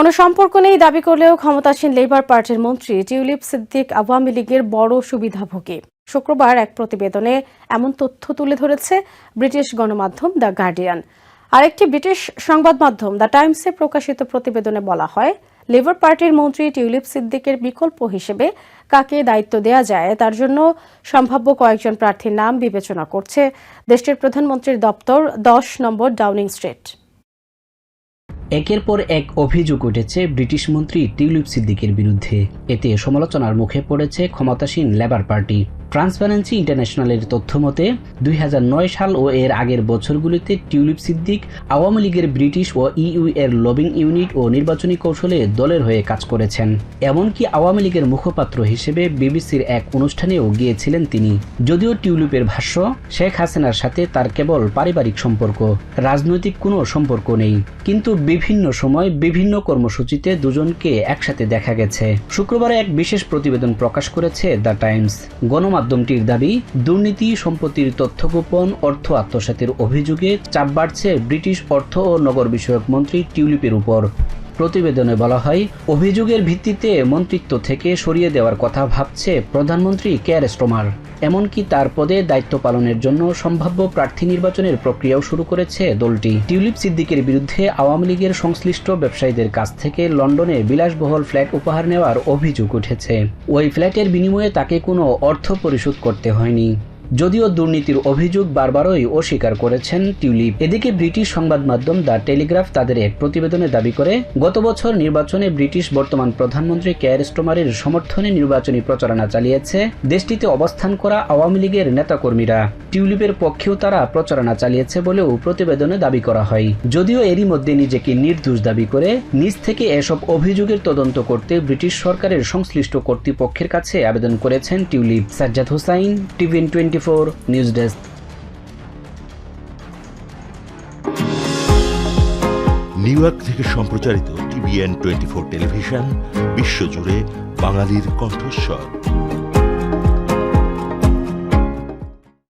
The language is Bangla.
কোনো সম্পর্ক নেই দাবি করলেও ক্ষমতাসীন লেবার পার্টির মন্ত্রী টিউলিপ সিদ্দিক আওয়ামী লীগের বড় সুবিধাভোগী। শুক্রবার এক প্রতিবেদনে এমন তথ্য তুলে ধরেছে ব্রিটিশ গণমাধ্যম দ্য গার্ডিয়ান। আরেকটি ব্রিটিশ সংবাদ মাধ্যম দ্য টাইমসে প্রকাশিত প্রতিবেদনে বলা হয়, লেবার পার্টির মন্ত্রী টিউলিপ সিদ্দিকের বিকল্প হিসেবে কাকে দায়িত্ব দেয়া যায় তার জন্য সম্ভাব্য কয়েকজন প্রার্থীর নাম বিবেচনা করছে দেশটির প্রধানমন্ত্রীর দপ্তর 10 নম্বর ডাউনিং স্ট্রিট। একের পর এক অভিযোগ উঠেছে ব্রিটিশ মন্ত্রী টিউলিপ সিদ্দিকের বিরুদ্ধে। এতে সমালোচনার মুখে পড়েছে ক্ষমতাসীন লেবার পার্টি। ট্রান্সপারেন্সি ইন্টারন্যাশনালের তথ্য মতে 2009 সাল ও এর আগের বছরগুলিতে টিউলিপ সিদ্দিক আওয়ামী লীগের ব্রিটিশ ও ইইউ এর লবিং ইউনিট ও নির্বাচনী কৌশলে দলের হয়ে কাজ করেছেন। এমনকি আওয়ামী লীগের মুখপাত্র হিসেবে বিবিসির এক অনুষ্ঠানেও গিয়েছিলেন তিনি। যদিও টিউলিপের ভাষ্য, শেখ হাসিনার সাথে তার কেবল পারিবারিক সম্পর্ক, রাজনৈতিক কোনো সম্পর্ক নেই। কিন্তু বিভিন্ন সময় বিভিন্ন কর্মসূচিতে দুজনকে একসাথে দেখা গেছে। শুক্রবার এক বিশেষ প্রতিবেদন প্রকাশ করেছে দ্য টাইমস। গণমাধ্যমটির দাবি, দুর্নীতি, সম্পত্তির তথ্য গোপন, অর্থ আত্মসাতের অভিযোগে চাপ বাড়ছে ব্রিটিশ অর্থ ও নগর বিষয়ক মন্ত্রী টিউলিপের উপর। প্রতিবেদনে বলা হয়, অভিযোগের ভিত্তিতে মন্ত্রিত্ব থেকে সরিয়ে দেওয়ার কথা ভাবছে প্রধানমন্ত্রী কেয়ার স্টারমার। এমনকি তার পদে দায়িত্ব পালনের জন্য সম্ভাব্য প্রার্থী নির্বাচনের প্রক্রিয়াও শুরু করেছে দলটি। টিউলিপ সিদ্দিকের বিরুদ্ধে আওয়ামী লীগের সংশ্লিষ্ট ব্যবসায়ীদের কাছ থেকে লন্ডনে বিলাসবহুল ফ্ল্যাট উপহার নেওয়ার অভিযোগ উঠেছে। ওই ফ্ল্যাটের বিনিময়ে তাকে কোনো অর্থ পরিশোধ করতে হয়নি। যদিও দুর্নীতির অভিযোগ বারবারই অস্বীকার করেছেন টিউলিপ। এদিকে ব্রিটিশ সংবাদ মাধ্যম দ্য টেলিগ্রাফ তাদের এক প্রতিবেদনে দাবি করে, গত বছর নির্বাচনে ব্রিটিশ বর্তমান প্রধানমন্ত্রী কেয়ার স্টারমারের সমর্থনে নির্বাচনী প্রচারণা চালিয়েছে দেশটিতে অবস্থান করা আওয়ামী লীগের নেতাকর্মীরা। টিউলিপের পক্ষেও তারা প্রচারণা চালিয়েছে বলেও প্রতিবেদনে দাবি করা হয়। যদিও এরই মধ্যে নিজেকে নির্দোষ দাবি করে নিজ থেকে এসব অভিযোগের তদন্ত করতে ব্রিটিশ সরকারের সংশ্লিষ্ট কর্তৃপক্ষের কাছে আবেদন করেছেন tulip. Sajjad Hossain, TVN 24 news desk. New York থেকে সম্প্রচারিত টিভিএন 24 টেলিভিশন বিশ্বজুড়ে বাঙালির কণ্ঠস্বর।